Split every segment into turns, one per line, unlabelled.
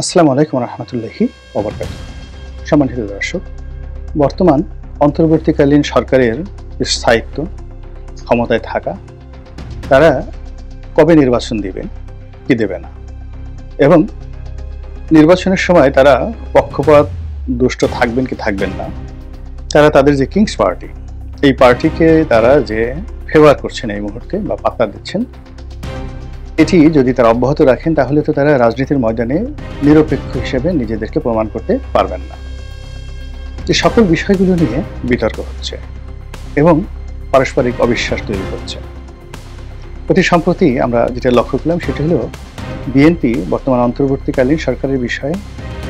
আসসালামু আলাইকুম রহমতুল্লাহি ওবরকাতুহু। সম্মানিত দর্শক, বর্তমান অন্তর্বর্তীকালীন সরকারের স্থায়িত্ব, ক্ষমতায় থাকা, তারা কবে নির্বাচন দিবে কি দেবে না, এবং নির্বাচনের সময় তারা পক্ষপাত দুষ্ট থাকবেন কি থাকবেন না, তারা তাদের যে কিংস পার্টি, এই পার্টিকে তারা যে ফেভার করছেন এই মুহূর্তে বা পাত্তা দিচ্ছেন, এটি যদি তারা অব্যাহত রাখেন তাহলে তো তারা রাজনীতির ময়দানে নিরপেক্ষ হিসেবে নিজেদেরকে প্রমাণ করতে পারবেন না। যে সকল বিষয়গুলো নিয়ে বিতর্ক হচ্ছে এবং পারস্পরিক অবিশ্বাস তৈরি হচ্ছে। অতি সম্প্রতি আমরা যেটা লক্ষ্য করলাম সেটি হলো বিএনপি বর্তমান অন্তর্বর্তীকালীন সরকারের বিষয়ে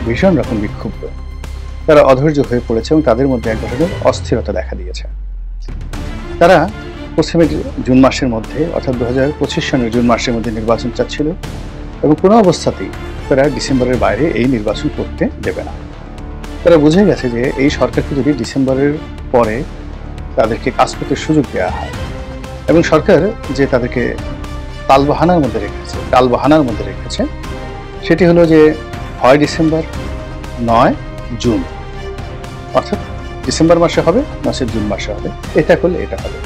ভীষণ রকম বিক্ষুব্ধ। তারা অধৈর্য হয়ে পড়েছে এবং তাদের মধ্যে এক ধরনের অস্থিরতা দেখা দিয়েছে। তারা প্রথমে জুন মাসের মধ্যে অর্থাৎ 2025 সনের জুন মাসের মধ্যে নির্বাচন চাচ্ছিল এবং কোনো অবস্থাতেই তারা ডিসেম্বরের বাইরে এই নির্বাচন করতে দেবে না। তারা বুঝে গেছে যে এই সরকারকে যদি ডিসেম্বরের পরে তাদেরকে কাজ করতে সুযোগ দেওয়া হয় এবং সরকার যে তাদেরকে টালবাহানার মধ্যে রেখেছে সেটি হলো যে হয় ডিসেম্বর নয় জুন, অর্থাৎ ডিসেম্বর মাসে হবে নয় জুন মাসে হবে, এটা করলে এটা হবে।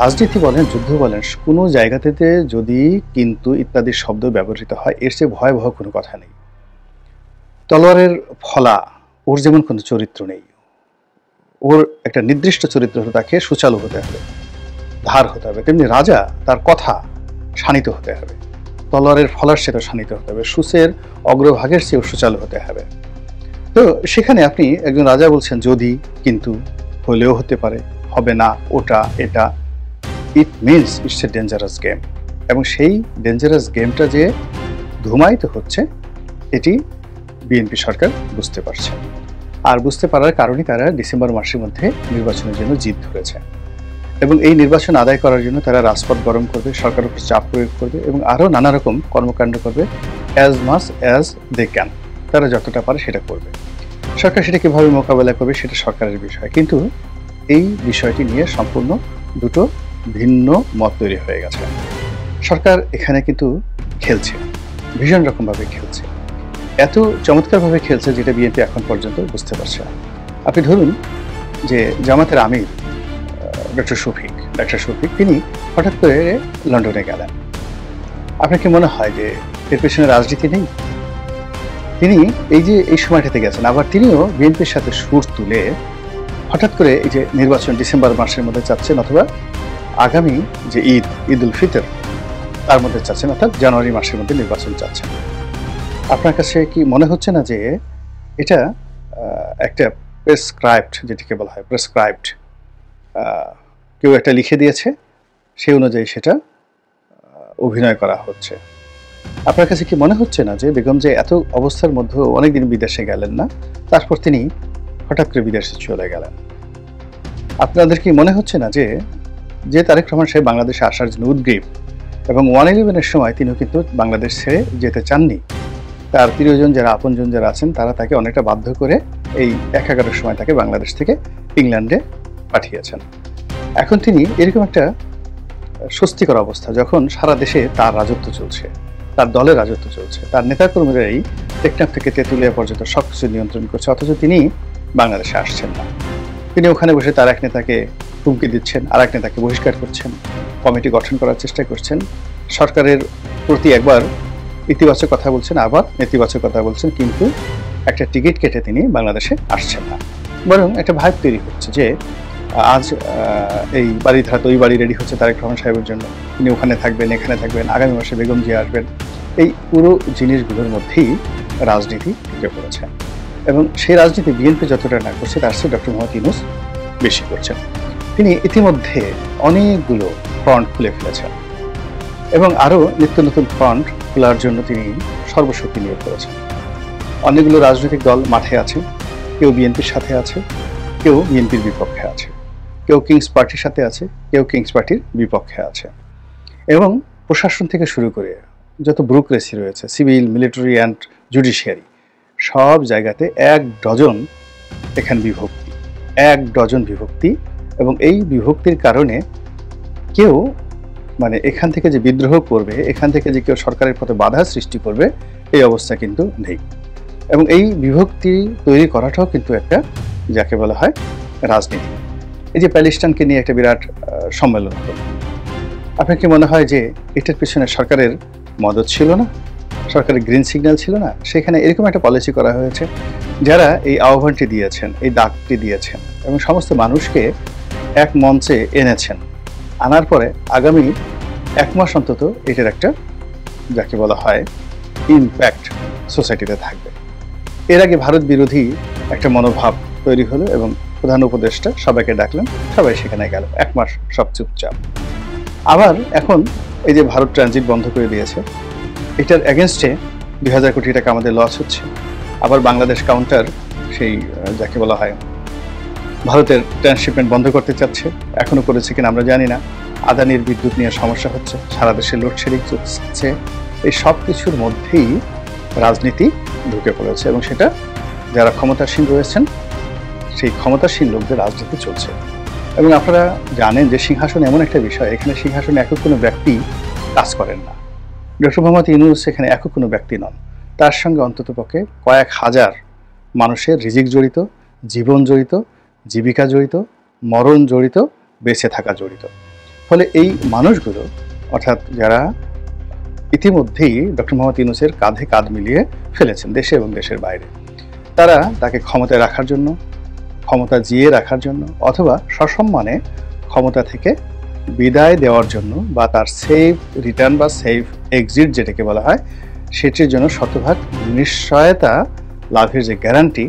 রাজনীতি বলেন, যুদ্ধ বলেন, কোনো জায়গাতে যদি কিন্তু ইত্যাদি শব্দ ব্যবহৃত হয় এর চেয়ে ভয়াবহ কোনো কথা নেই। তলোয়ারের ফলা, ওর যেমন কোনো চরিত্র নেই, ওর একটা নির্দিষ্ট চরিত্র হলে তাকে সুচালু হতে হবে, ধার হতে হবে, তেমনি রাজা তার কথা শানিত হতে হবে, তলোয়ারের ফলার চেয়েও শানিত হতে হবে, সূচের অগ্রভাগের চেয়েও সুচালু হতে হবে। তো সেখানে আপনি একজন রাজা বলছেন যদি, কিন্তু, হলেও হতে পারে, হবে না, ওটা এটা, it means it's a dangerous game. এবং সেই ডেঞ্জারাস গেমটা যে ধুমায়িত হচ্ছে এটি বিএনপি সরকার বুঝতে পারছে, আর বুঝতে পারার কারণে তারা ডিসেম্বর মাসের মধ্যে নির্বাচনের জন্য জিদ ধরেছে এবং এই নির্বাচন আদায় করার জন্য তারা রাজপথ গরম করবে, সরকারের উপর চাপ প্রয়োগ করবে এবং আরও নানা রকম কর্মকাণ্ড করবে, as much as they can. তারা যতটা পারে সেটা করবে। সরকার সেটা কীভাবে মোকাবেলা করবে সেটা সরকারের বিষয়, কিন্তু এই বিষয়টি নিয়ে সম্পূর্ণ দুটো ভিন্ন মত তৈরি হয়ে গেছে। সরকার এখানে কিন্তু খেলছে, ভীষণ রকমভাবে খেলছে, এত চমৎকারভাবে খেলছে যেটা বিএনপি এখন পর্যন্ত বুঝতে পারছে না। আপনি ধরুন যে জামাতের আমির ডক্টর শফিক তিনি হঠাৎ করে লন্ডনে গেলেন। আপনার কি মনে হয় যে এর পেছনে রাজনীতি নেই? তিনি এই সময়টাতে গেছেন, আবার তিনিও বিএনপির সাথে সুর তুলে হঠাৎ করে এই যে নির্বাচন ডিসেম্বর মাসের মধ্যে চাচ্ছেন, অথবা আগামী যে ঈদ উল ফিতর তার মধ্যে চাচ্ছেন, অর্থাৎ জানুয়ারি মাসের মধ্যে নির্বাচন চাচ্ছেন। আপনার কাছে কি মনে হচ্ছে না যে এটা একটা প্রেসক্রাইবড, যেটিকে বলা হয় প্রেসক্রাইবড, কেউ একটা লিখে দিয়েছে, সেই অনুযায়ী সেটা অভিনয় করা হচ্ছে? আপনার কাছে কি মনে হচ্ছে না যে বেগম যে এত অবস্থার মধ্যেও অনেকদিন বিদেশে গেলেন না, তারপর তিনি হঠাৎ করে বিদেশে চলে গেলেন? আপনাদের কি মনে হচ্ছে না যে তারেক রহমান সাহেব বাংলাদেশে আসার জন্য উদ্গ্রীব এবং 111-এর সময় তিনিও কিন্তু বাংলাদেশ ছেড়ে যেতে চাননি? তার প্রিয়জন যারা, আপনজন যারা আছেন, তারা তাকে অনেকটা বাধ্য করে এই 11-এর সময় তাকে বাংলাদেশ থেকে ইংল্যান্ডে পাঠিয়েছেন। এখন তিনি এরকম একটা স্বস্তিকর অবস্থা, যখন সারা দেশে তার রাজত্ব চলছে, তার দলের রাজত্ব চলছে, তার নেতাকর্মীরাই টেকনাফ থেকে তেঁতুলিয়া পর্যন্ত সব কিছু নিয়ন্ত্রণ করছে, অথচ তিনি বাংলাদেশে আসছেন না। তিনি ওখানে বসে তার এক নেতাকে হুমকি দিচ্ছেন, আর এক নেতাকে বহিষ্কার করছেন, কমিটি গঠন করার চেষ্টা করছেন, সরকারের প্রতি একবার ইতিবাচক কথা বলছেন, আবার নেতিবাচক কথা বলছেন, কিন্তু একটা টিকিট কেটে তিনি বাংলাদেশে আসছেন না। বরং একটা ভাইব তৈরি হচ্ছে যে আজ এই বাড়ি ধারা ওই বাড়ি রেডি হচ্ছে তারেক রহমান সাহেবের জন্য, তিনি ওখানে থাকবেন, এখানে থাকবেন, আগামী মাসে বেগম জিয়া আসবেন। এই পুরো জিনিসগুলোর মধ্যেই রাজনীতি ঢুকে পড়েছে এবং সেই রাজনীতি বিএনপি যতটা না করছে তার চেয়ে ডক্টর মোহাম্মদ ইউনূস বেশি করছেন। তিনি ইতিমধ্যে অনেকগুলো ফ্রন্ট খুলে ফেলেছেন এবং আরও নিত্য নতুন ফ্রন্ট খোলার জন্য তিনি সর্বশক্তি নিয়োগ করেছেন। অনেকগুলো রাজনৈতিক দল মাঠে আছে, কেউ বিএনপির সাথে আছে, কেউ বিএনপির বিপক্ষে আছে, কেউ কিংস পার্টির সাথে আছে, কেউ কিংস পার্টির বিপক্ষে আছে। এবং প্রশাসন থেকে শুরু করে যত ব্যুরোক্রেসি রয়েছে, সিভিল, মিলিটারি অ্যান্ড জুডিশিয়ারি, সব জায়গাতে 1 ডজন এখানে বিভক্তি, 1 ডজন বিভক্তি। এবং এই বিভক্তির কারণে কেউ এখান থেকে যে বিদ্রোহ করবে, এখান থেকে যে কেউ সরকারের পথে বাধা সৃষ্টি করবে, এই অবস্থা কিন্তু নেই। এবং এই বিভক্তি তৈরি করাটাও কিন্তু একটা যাকে বলা হয় রাজনীতি। এই যে প্যালেস্টাইনকে নিয়ে একটা বিরাট সম্মেলন হলো, আপনার কি মনে হয় যে এটার পিছনে সরকারের মদত ছিল না, সরকারের গ্রিন সিগন্যাল ছিল না? সেখানে এরকম একটা পলিসি করা হয়েছে, যারা এই আহ্বানটি দিয়েছেন, এই ডাকটি দিয়েছেন এবং সমস্ত মানুষকে এক মঞ্চে এনেছেন, আনার পরে আগামী 1 মাস অন্তত এটার একটা যাকে বলা হয় ইমপ্যাক্ট সোসাইটিতে থাকবে। এর আগে ভারত বিরোধী একটা মনোভাব তৈরি হলো এবং প্রধান উপদেষ্টা সবাইকে ডাকলেন, সবাই সেখানে গেল, 1 মাস সব চুপচাপ। আবার এখন এই যে ভারত ট্রানজিট বন্ধ করে দিয়েছে, এটার এগেনস্টে 2000 কোটি টাকা আমাদের লস হচ্ছে। আবার বাংলাদেশ কাউন্টার সেই যাকে বলা হয় ভারতের ট্রান্সশিপমেন্ট বন্ধ করতে চাচ্ছে, এখনো করেছে কিনা আমরা জানি না। আদানির বিদ্যুৎ নিয়ে সমস্যা হচ্ছে, সারা দেশে লোডশেডিং চলছে। এই সব কিছুর মধ্যেই রাজনীতি ঢুকে পড়েছে এবং সেটা যারা ক্ষমতাসীন রয়েছেন সেই ক্ষমতাসীন লোকদের রাজনীতি চলছে। এবং আপনারা জানেন যে সিংহাসন এমন একটা বিষয়, এখানে সিংহাসনে একক কোনো ব্যক্তি কাজ করেন না। ডক্টর মোহাম্মদ ইউনূস এখানে একক কোনো ব্যক্তি নন, তার সঙ্গে অন্ততপক্ষে কয়েক হাজার মানুষের রিজিক জড়িত, জীবন জড়িত, জীবিকা জড়িত, মরণ জড়িত, বেঁচে থাকা জড়িত। ফলে এই মানুষগুলো অর্থাৎ যারা ইতিমধ্যেই ডক্টর মোহাম্মদ ইউনূসের কাঁধে কাঁধ মিলিয়ে ফেলেছেন দেশে এবং দেশের বাইরে, তারা তাকে ক্ষমতায় রাখার জন্য, ক্ষমতা জিয়ে রাখার জন্য অথবা সসম্মানে ক্ষমতা থেকে বিদায় দেওয়ার জন্য বা তার সেফ রিটার্ন বা সেফ এক্সিট যেটাকে বলা হয় সেটির জন্য শতভাগ নিশ্চয়তা লাভের যে গ্যারান্টি,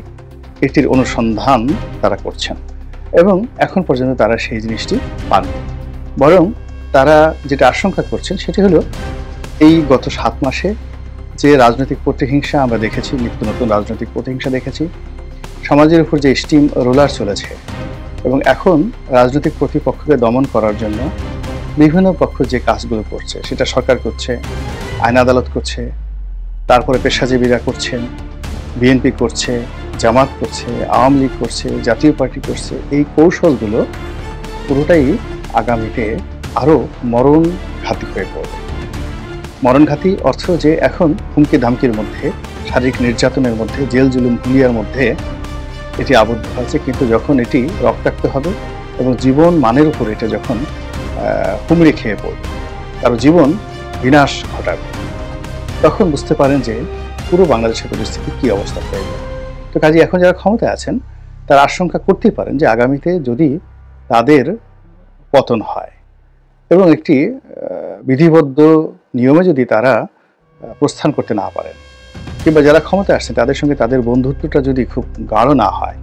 এটির অনুসন্ধান তারা করছেন এবং এখন পর্যন্ত তারা সেই জিনিসটি পাননি। বরং তারা যেটা আশঙ্কা করছেন সেটি হলো এই গত 7 মাসে যে রাজনৈতিক প্রতিহিংসা আমরা দেখেছি, নিত্য নতুন রাজনৈতিক প্রতিহিংসা দেখেছি, সমাজের উপর যে স্টিম রোলার চলেছে এবং এখন রাজনৈতিক প্রতিপক্ষকে দমন করার জন্য বিভিন্ন পক্ষ যে কাজগুলো করছে সেটা সরকার করছে, আইন আদালত করছে, তারপরে পেশাজীবীরা করছেন, বিএনপি করছে, জামাত করছে, আওয়ামী লীগ করছে, জাতীয় পার্টি করছে। এই কৌশলগুলো পুরোটাই আগামীতে আরও মরণঘাতী হয়ে পড়বে। মরণঘাতী অর্থ যে এখন হুমকি ধামকির মধ্যে, শারীরিক নির্যাতনের মধ্যে, জেল জুলুম হুলিয়ার মধ্যে এটি আবদ্ধ হয়েছে, কিন্তু যখন এটি রক্তাক্ত হবে এবং জীবন মানের উপর এটা যখন হুমড়ি খেয়ে পড়বে, কারো জীবন বিনাশ ঘটাবে, তখন বুঝতে পারেন যে পুরো বাংলাদেশের পরিস্থিতি কী অবস্থা হয়ে যাবে। তো কাজে এখন যারা ক্ষমতায় আছেন তারা আশঙ্কা করতেই পারেন যে আগামীতে যদি তাদের পতন হয় এবং একটি বিধিবদ্ধ নিয়মে যদি তারা প্রস্থান করতে না পারেন, কিংবা যারা ক্ষমতায় আসছে তাদের সঙ্গে তাদের বন্ধুত্বটা যদি খুব গাঢ় না হয়,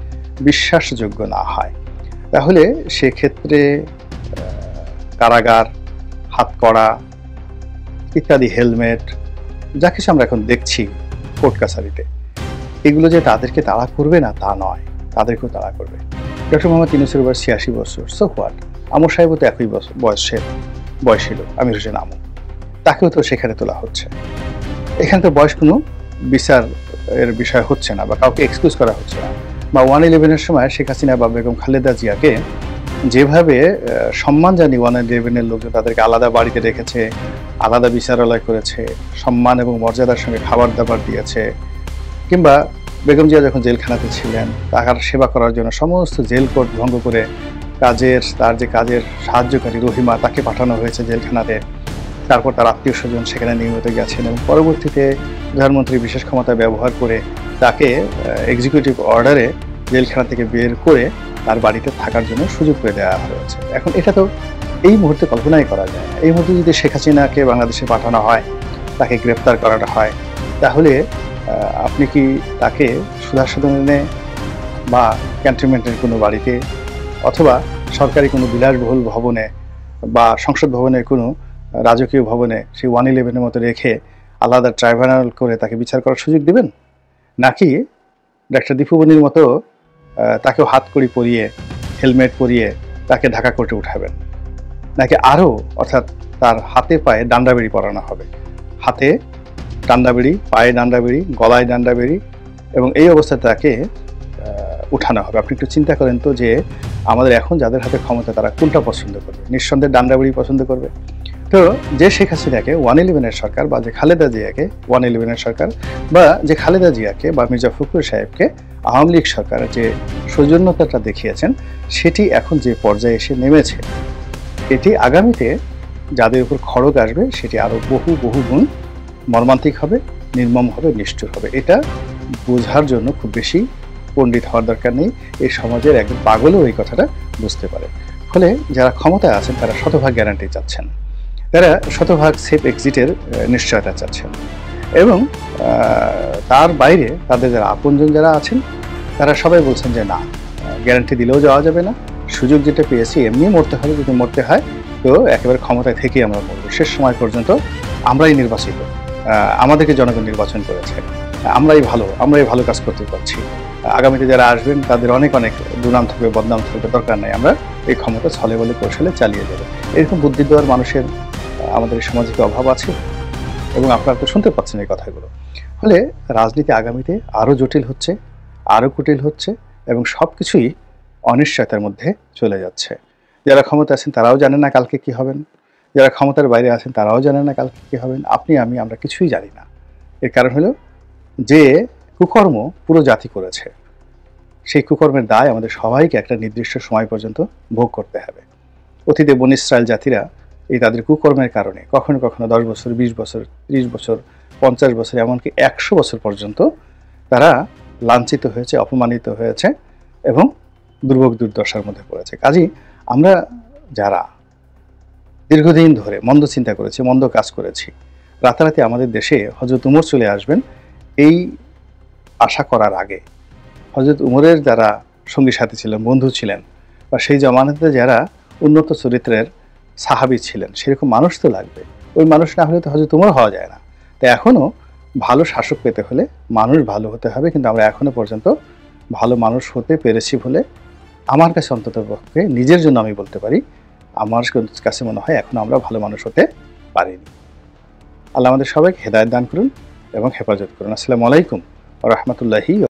বিশ্বাসযোগ্য না হয়, তাহলে সেক্ষেত্রে কারাগার, হাতকড়া ইত্যাদি, হেলমেট, যা কিছু আমরা এখন দেখছি কোর্ট কাছারিতে, এগুলো যে তাদেরকে তাড়া করবে না তা নয়, তাদেরকেও তাড়া করবে। ডক্টর মোহাম্মদ ইউনূসের বয়স 86 বছর, সো হোয়াট, আমর সাহেবও তো একই বয়স ছিল, আমির হোসেন আমু, তাকেও তো সেখানে তোলা হচ্ছে। এখানে তো বয়স কোনো বিচার এর বিষয় হচ্ছে না বা কাউকে এক্সকিউজ করা হচ্ছে না। বা 1/11-এর সময় শেখ হাসিনা বা বেগম খালেদা জিয়াকে যেভাবে সম্মান জানিয়ে 1/11-এর লোকজন তাদেরকে আলাদা বাড়িতে রেখেছে, আলাদা বিচারালয় করেছে, সম্মান এবং মর্যাদার সঙ্গে খাবার দাবার দিয়েছে, কিংবা বেগম জিয়া যখন জেলখানাতে ছিলেন তার সেবা করার জন্য সমস্ত জেল কোড ভঙ্গ করে তার যে কাজের সাহায্যকারী রহিমা তাকে পাঠানো হয়েছে জেলখানাতে। তারপর তার আত্মীয় স্বজন সেখানে নিয়মিত গেছেন এবং পরবর্তীতে প্রধানমন্ত্রী বিশেষ ক্ষমতা ব্যবহার করে তাকে এক্সিকিউটিভ অর্ডারে জেলখানা থেকে বের করে তার বাড়িতে থাকার জন্য সুযোগ করে দেওয়া হয়েছে। এখন এটা তো এই মুহূর্তে কল্পনাই করা যায় না। এই মুহূর্তে যদি শেখ হাসিনাকে বাংলাদেশে পাঠানো হয়, তাকে গ্রেপ্তার করাটা হয়, তাহলে আপনি কি তাকে সুধাসদনে বা ক্যান্টনমেন্টের কোনো বাড়িতে অথবা সরকারি কোনো বিলাসবহুল ভবনে বা সংসদ ভবনের কোনো রাজকীয় ভবনে সেই 1/11-এর মতো রেখে আলাদা ট্রাইব্যুনাল করে তাকে বিচার করার সুযোগ দেবেন? নাকি ডাক্তার দীপুমণির মতো তাকেও হাতকড়ি পরিয়ে, হেলমেট পরিয়ে তাকে ঢাকা কোর্টে উঠাবেন? নাকি আরও, অর্থাৎ তার হাতে পায়ে ডান্ডাবেড়ি পরানো হবে, হাতে ডান্ডাবেড়ি, পায়ে ডান্ডাবেড়ি, গলায় ডান্ডাবেড়ি, এবং এই অবস্থায় তাকে উঠানো হবে? আপনি একটু চিন্তা করেন তো যে আমাদের এখন যাদের হাতে ক্ষমতা তারা কোনটা পছন্দ করবে? নিঃসন্দেহে ডান্ডাবেড়ি পছন্দ করবে। তো যে শেখ হাসিনাকে 111-এর সরকার বা যে খালেদা জিয়াকে 111-এর সরকার বা যে খালেদা জিয়াকে বা মির্জা ফখরুল সাহেবকে আওয়ামী লীগ সরকার যে সৌজন্যতাটা দেখিয়েছেন, সেটি এখন যে পর্যায়ে এসে নেমেছে, এটি আগামীতে যাদের উপর খড়গ আসবে সেটি আরও বহু গুণ মর্মান্তিক হবে, নির্মম হবে, নিষ্ঠুর হবে। এটা বোঝার জন্য খুব বেশি পণ্ডিত হওয়ার দরকার নেই। এই সমাজের একজন পাগলও এই কথাটা বুঝতে পারে। ফলে যারা ক্ষমতায় আছেন তারা শতভাগ গ্যারান্টি চাচ্ছেন, তারা শতভাগ সেফ এক্সিটের নিশ্চয়তা চাচ্ছেন, এবং তার বাইরে তাদের যারা আপনজন যারা আছেন তারা সবাই বলছেন যে না, গ্যারান্টি দিলেও যাওয়া যাবে না, সুযোগ যেটা পেয়েছি এমনি মরতে হবে, যদি মরতে হয় তো একেবারে ক্ষমতায় থেকেই আমরা মরব, শেষ সময় পর্যন্ত আমরাই নির্বাচিত, আমাদেরকে জনগণ নির্বাচন করেছে, আমরাই ভালো কাজ করতে পারছি, আগামীতে যারা আসবেন তাদের অনেক দুর্নাম থাকবে, বদনাম থাকবে, দরকার নেই, আমরা এই ক্ষমতা ছলে বলে কৌশলে চালিয়ে যাবো। এরকম বুদ্ধি দেওয়ার মানুষের আমাদের সমাজে কি অভাব আছে? এবং আপনারা তো শুনতে পাচ্ছেন এই কথাগুলো। ফলে রাজনীতি আগামীতে আরও জটিল হচ্ছে, আরও কুটিল হচ্ছে, এবং সব কিছুই অনিশ্চয়তার মধ্যে চলে যাচ্ছে। যারা ক্ষমতা আছেন তারাও জানেন না কালকে কি হবেন, যারা ক্ষমতার বাইরে আছেন তারাও জানেন না কালকে কি হবেন, আপনি আমি আমরা কিছুই জানি না। এর কারণ হলো যে কুকর্ম পুরো জাতি করেছে, সেই কুকর্মের দায় আমাদের সবাইকে একটা নির্দিষ্ট সময় পর্যন্ত ভোগ করতে হবে। অতীতে বনী ইসরায়েল জাতিরা এই তাদের কুকর্মের কারণে কখনো 10 বছর, 20 বছর, 30 বছর, 50 বছর, এমনকি 100 বছর পর্যন্ত তারা লাঞ্ছিত হয়েছে, অপমানিত হয়েছে এবং দুর্ভোগ দুর্দশার মধ্যে পড়েছে। কাজেই আমরা যারা দীর্ঘদিন ধরে মন্দ চিন্তা করেছি, মন্দ কাজ করেছি, রাতারাতি আমাদের দেশে হযরত উমর চলে আসবেন এই আশা করার আগে, হযরত উমরের যারা সঙ্গী সাথী ছিলেন, বন্ধু ছিলেন, বা সেই জমানাতে যারা উন্নত চরিত্রের সাহাবী ছিলেন, সেরকম মানুষ তো লাগবে। ওই মানুষ না হলে তো হযরত উমর হওয়া যায় না। তাই এখনও ভালো শাসক পেতে হলে মানুষ ভালো হতে হবে, কিন্তু আমরা এখনো পর্যন্ত ভালো মানুষ হতে পেরেছি বলে আমার কাছে অন্ততপক্ষে নিজের জন্য আমি বলতে পারি, আমার কাছে মনে হয় এখনো আমরা ভালো মানুষ হতে পারিনি। আল্লাহ আমাদের সবাইকে হেদায়েত দান করুন এবং হেফাজত করুন। আসসালামু আলাইকুম ওয়া রাহমাতুল্লাহি।